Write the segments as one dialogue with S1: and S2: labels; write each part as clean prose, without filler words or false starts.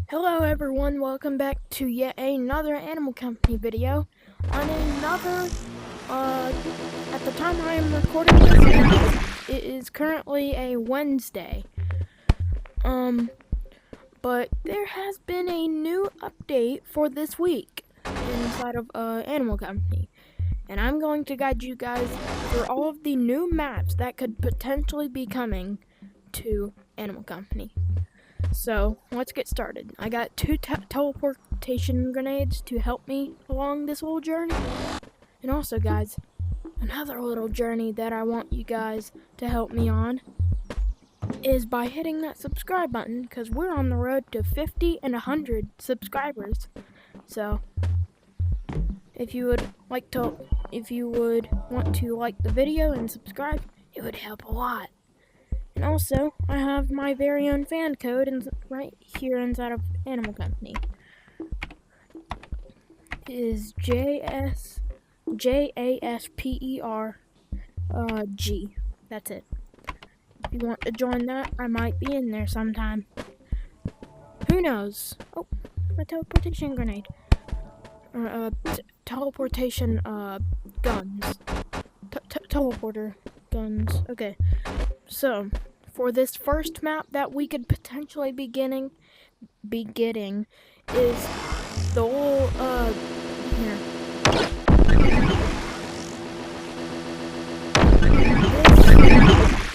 S1: Hello everyone, welcome back to yet another Animal Company video. On another, at the time I am recording this video, it is currently a Wednesday. But there has been a new update for this week inside of Animal Company. And I'm going to guide you guys through all of the new maps that could potentially be coming to Animal Company. So, let's get started. I got two teleportation grenades to help me along this little journey. And also, guys, another little journey that I want you guys to help me on is by hitting that subscribe button, because we're on the road to 50 and 100 subscribers. So, if you would want to like the video and subscribe, it would help a lot. And also, I have my very own fan code right here inside of Animal Company. It is JASPER-G. That's it. If you want to join that, I might be in there sometime. Who knows? Oh, my teleportation grenade. Teleportation, guns. Teleporter guns. Okay. So, for this first map that we could potentially be getting is the whole, here.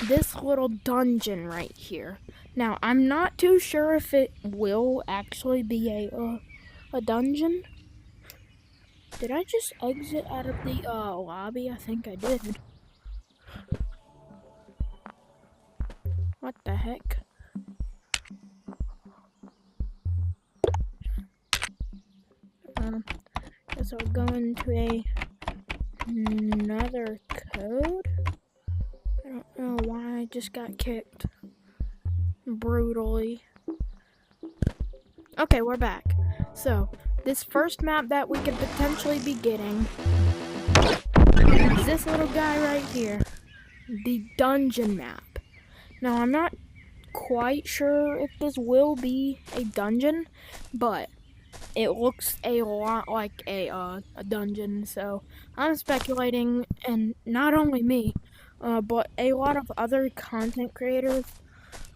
S1: This little dungeon right here. Now, I'm not too sure if it will actually be a dungeon. Did I just exit out of the, lobby? I think I did. What the heck? Guess I'll go into another code. I don't know why I just got kicked brutally. Okay, we're back. So, this first map that we could potentially be getting is this little guy right here. The dungeon map. Now, I'm not quite sure if this will be a dungeon, but it looks a lot like a dungeon, so I'm speculating, and not only me, but a lot of other content creators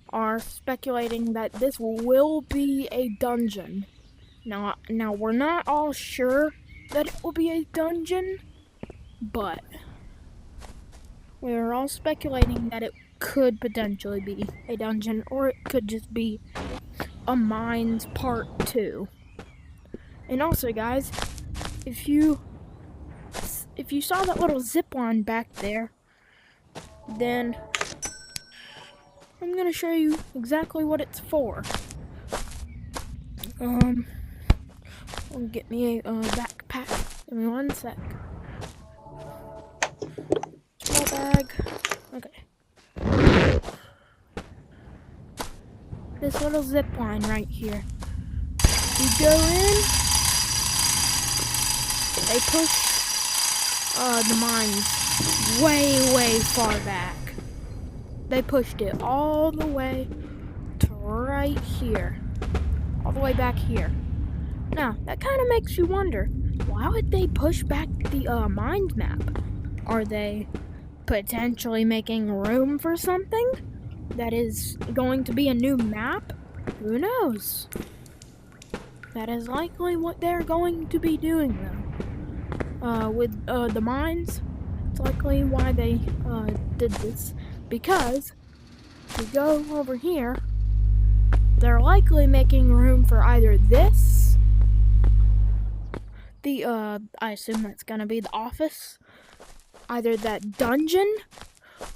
S1: are speculating that this will be a dungeon. Now we're not all sure that it will be a dungeon, but we're all speculating that it could potentially be a dungeon, or it could just be a Mines Part 2. And also, guys, if you saw that little zip line back there, then I'm gonna show you exactly what it's for. I'll get me a backpack. Give me one sec. Small bag. Okay. This little zip line right here. You go in, they push the mines way far back. They pushed it all the way to right here. All the way back here. Now, that kind of makes you wonder, why would they push back the mines map? Are they potentially making room for something that is going to be a new map? Who knows? That is likely what they're going to be doing, though. With the mines, it's likely why they did this. Because, if you go over here, they're likely making room for either this, I assume that's gonna be the office, either that dungeon,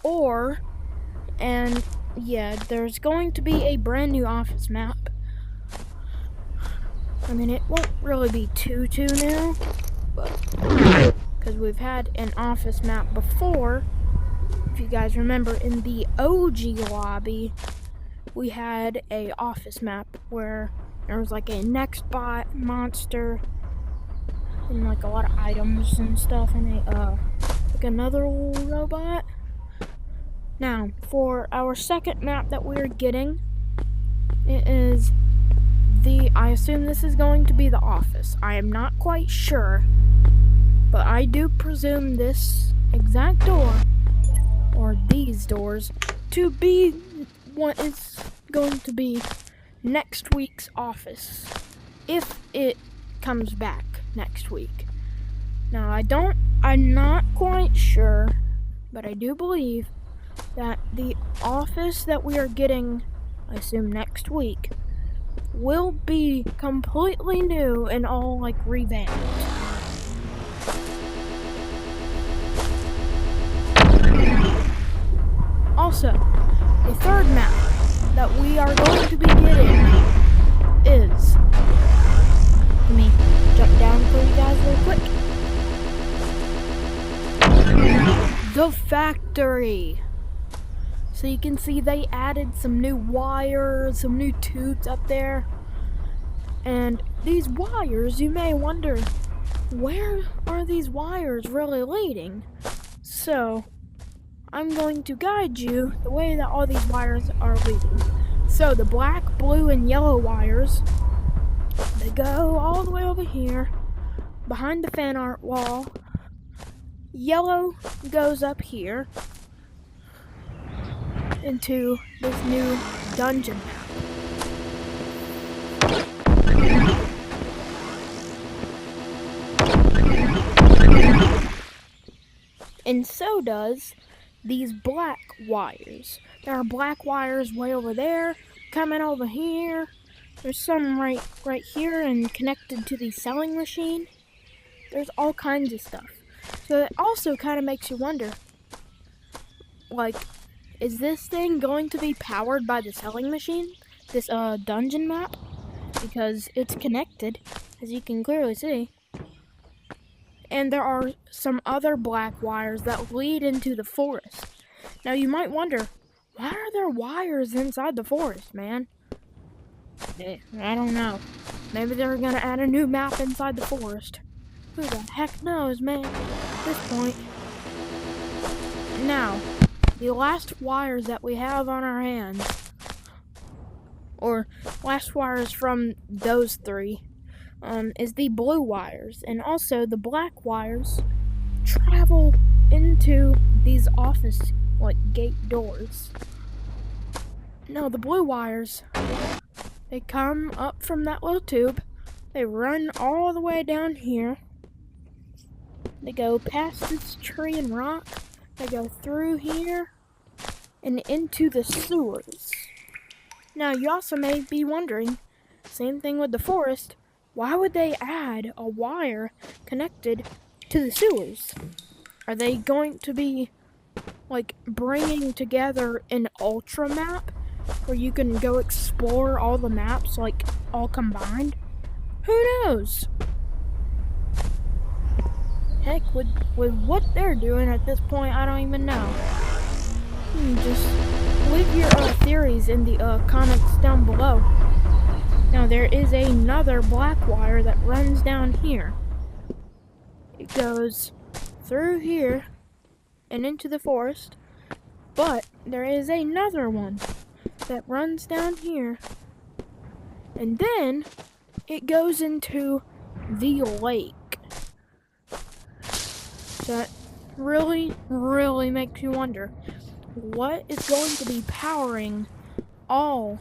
S1: or, and yeah, there's going to be a brand new office map. I mean, it won't really be too new, but because we've had an office map before. If you guys remember, in the OG lobby, we had a office map where there was like a Nextbot monster and like a lot of items and stuff, and like another robot. Now, for our second map that we're getting, it is I assume this is going to be the office. I am not quite sure, but I do presume this exact door, or these doors, to be what is going to be next week's office, if it comes back next week. Now, I'm not quite sure, but I do believe that the office that we are getting, I assume next week, will be completely new and all like revamped. Also, a third map that we are going to be getting is, let me jump down for you guys real quick. The factory. So you can see they added some new wires, some new tubes up there. And these wires, you may wonder, where are these wires really leading? So, I'm going to guide you the way that all these wires are leading. So, the black, blue, and yellow wires, they go all the way over here, behind the fan art wall. Yellow goes up here into this new dungeon map. And so does these black wires. There are black wires way over there, coming over here. There's some right here and connected to the selling machine. There's all kinds of stuff. So it also kind of makes you wonder, like, is this thing going to be powered by the selling machine? This dungeon map? Because it's connected, as you can clearly see. And there are some other black wires that lead into the forest. Now you might wonder, why are there wires inside the forest, man? I don't know. Maybe they're gonna add a new map inside the forest. Who the heck knows, man, at this point. Now, the last wires that we have on our hands, or last wires from those three, is the blue wires. And also the black wires travel into these office, like, gate doors. Now, the blue wires, they come up from that little tube, they run all the way down here, they go past this tree and rock, they go through here, and into the sewers. Now, you also may be wondering, same thing with the forest, why would they add a wire connected to the sewers? Are they going to be, like, bringing together an ultra map where you can go explore all the maps, like, all combined? Who knows? Heck, with what they're doing at this point, I don't even know. Just leave your theories in the comments down below. Now, there is another black wire that runs down here. It goes through here and into the forest, but there is another one that runs down here, and then it goes into the lake. That really, really makes you wonder, what is going to be powering all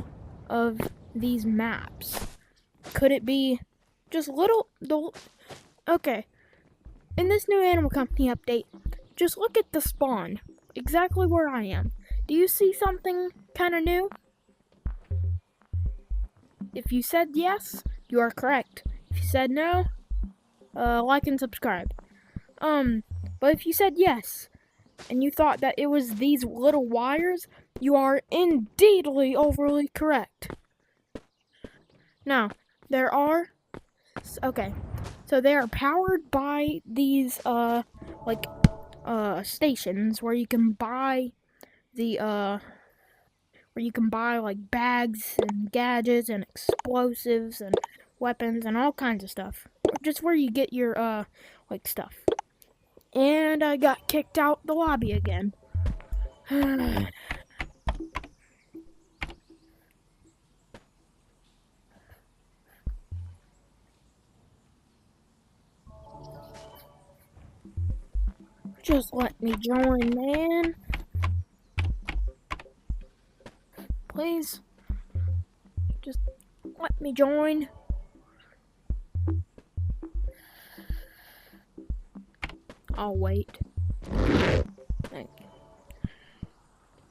S1: of these maps? Could it be just okay, in this new Animal Company update, just look at the spawn, exactly where I am. Do you see something kind of new? If you said yes, you are correct. If you said no, like and subscribe. But if you said yes, and you thought that it was these little wires, you are indeedly overly correct. Now, they are powered by these, stations where you can buy like bags and gadgets and explosives and weapons and all kinds of stuff. Just where you get your, stuff. And I got kicked out the lobby again. Just let me join, man. Please. Just let me join. I'll wait. Thank you.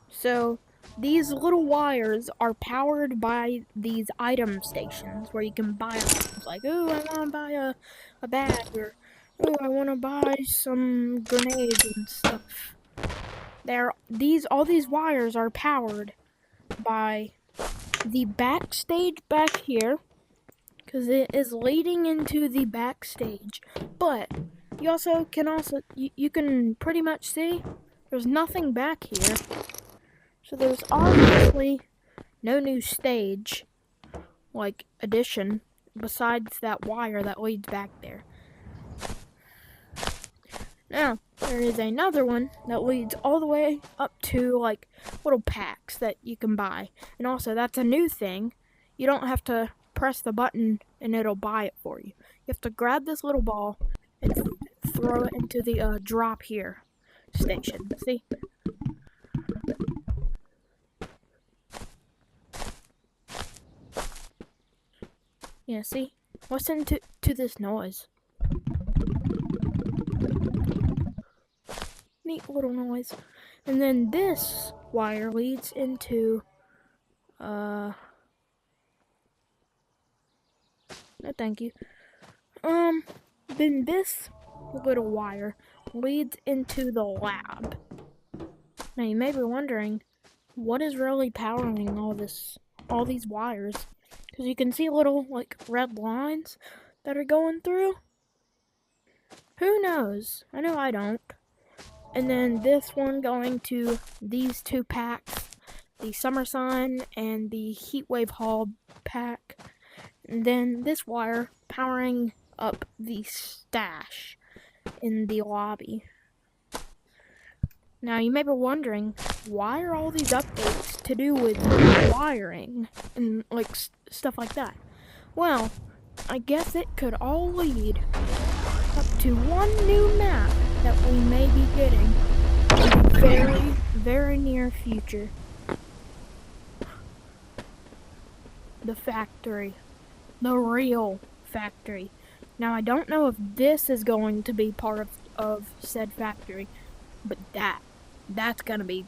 S1: So, these little wires are powered by these item stations where you can buy items. Like, ooh, I want to buy a bag, or ooh, I want to buy some grenades and stuff. All these wires are powered by the backstage back here, because it is leading into the backstage. But you can pretty much see there's nothing back here. So there's obviously no new stage, like, addition, besides that wire that leads back there. Now, there is another one that leads all the way up to, like, little packs that you can buy. And also, that's a new thing. You don't have to press the button and it'll buy it for you. You have to grab this little ball and throw it into the drop here station. See? Yeah, see? Listen to this noise. Neat little noise. And then this wire leads into, no thank you. Then this little wire leads into the lab. Now you may be wondering, what is really powering all these wires? Because you can see little, like, red lines that are going through. Who knows? I know I don't. And then this one going to these two packs, the Summer Sun and the Heatwave Hall pack. And then this wire powering up the stash in the lobby. Now you may be wondering, why are all these updates to do with wiring and, like, stuff like that? Well, I guess it could all lead up to one new map that we may be getting in the very, very near future. The factory. The real factory. Now, I don't know if this is going to be part of said factory, but that's gonna be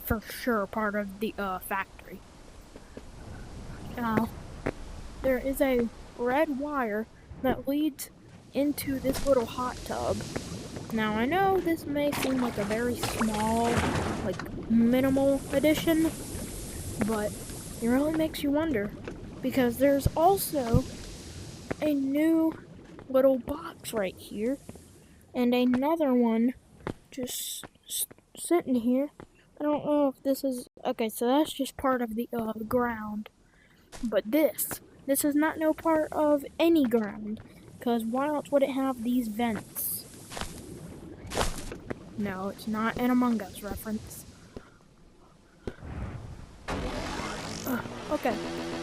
S1: for sure part of the factory. Now, there is a red wire that leads into this little hot tub. Now, I know this may seem like a very small, like, minimal addition, but it really makes you wonder, because there's also a new little box right here, and another one just sitting here. I don't know if this is... Okay, so that's just part of the ground. But this is not no part of any ground, because why else would it have these vents? No, it's not an Among Us reference. Okay,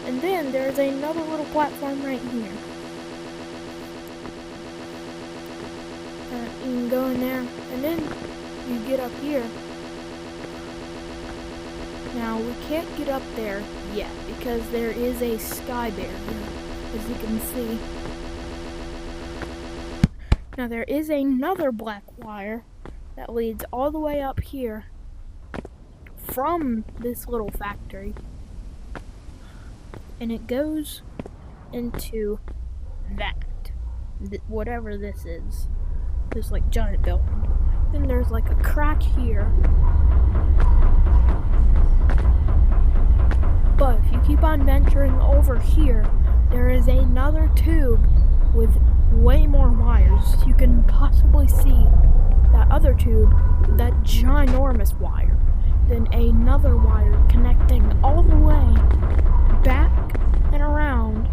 S1: and then there's another little platform right here. You can go in there, and then you get up here. Now, we can't get up there yet, because there is a sky barrier, as you can see. Now, there is another black wire that leads all the way up here from this little factory. And it goes into that, whatever this is. This, like, giant building. Then there's, like, a crack here. But if you keep on venturing over here, there is another tube with way more wires. You can possibly see that other tube, that ginormous wire. Then another wire connecting all the way back and around,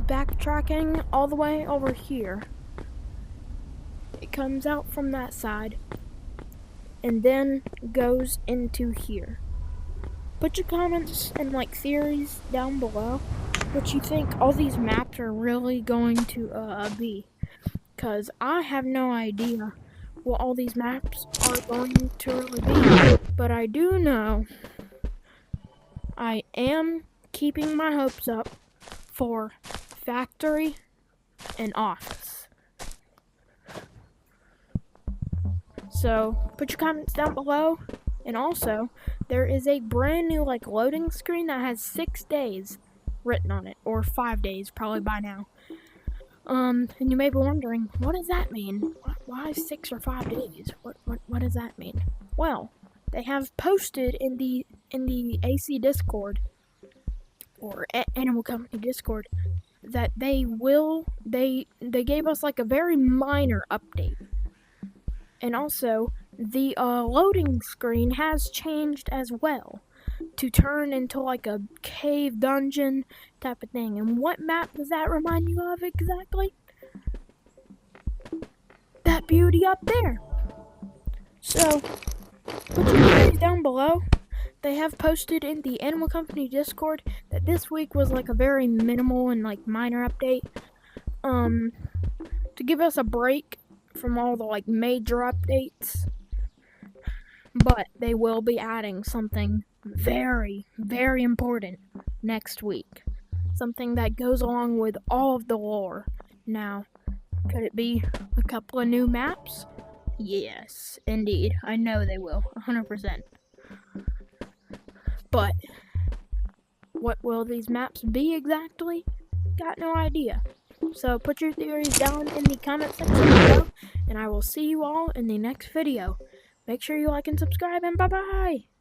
S1: backtracking all the way over here. It comes out from that side and then goes into here. Put your comments and, like, theories down below what you think all these maps are really going to be, because I have no idea what all these maps are going to really be, but I do know I am keeping my hopes up for factory and office. So put your comments down below, and also there is a brand new loading screen that has 6 days written on it, or 5 days probably by now. And you may be wondering, what does that mean? Why 6 or 5 days? What does that mean? Well, they have posted in the AC Discord or Animal Company Discord that they gave us a very minor update. And also, the loading screen has changed as well to turn into a cave dungeon type of thing. And what map does that remind you of exactly? That beauty up there. So, put your theories down below. They have posted in the Animal Company Discord that this week was a very minimal and minor update. To give us a break from all the major updates. But they will be adding something very, very important next week. Something that goes along with all of the lore. Now, could it be a couple of new maps? Yes, indeed. I know they will, 100%. But what will these maps be exactly? Got no idea. So put your theories down in the comment section below, and I will see you all in the next video. Make sure you like and subscribe, and bye-bye!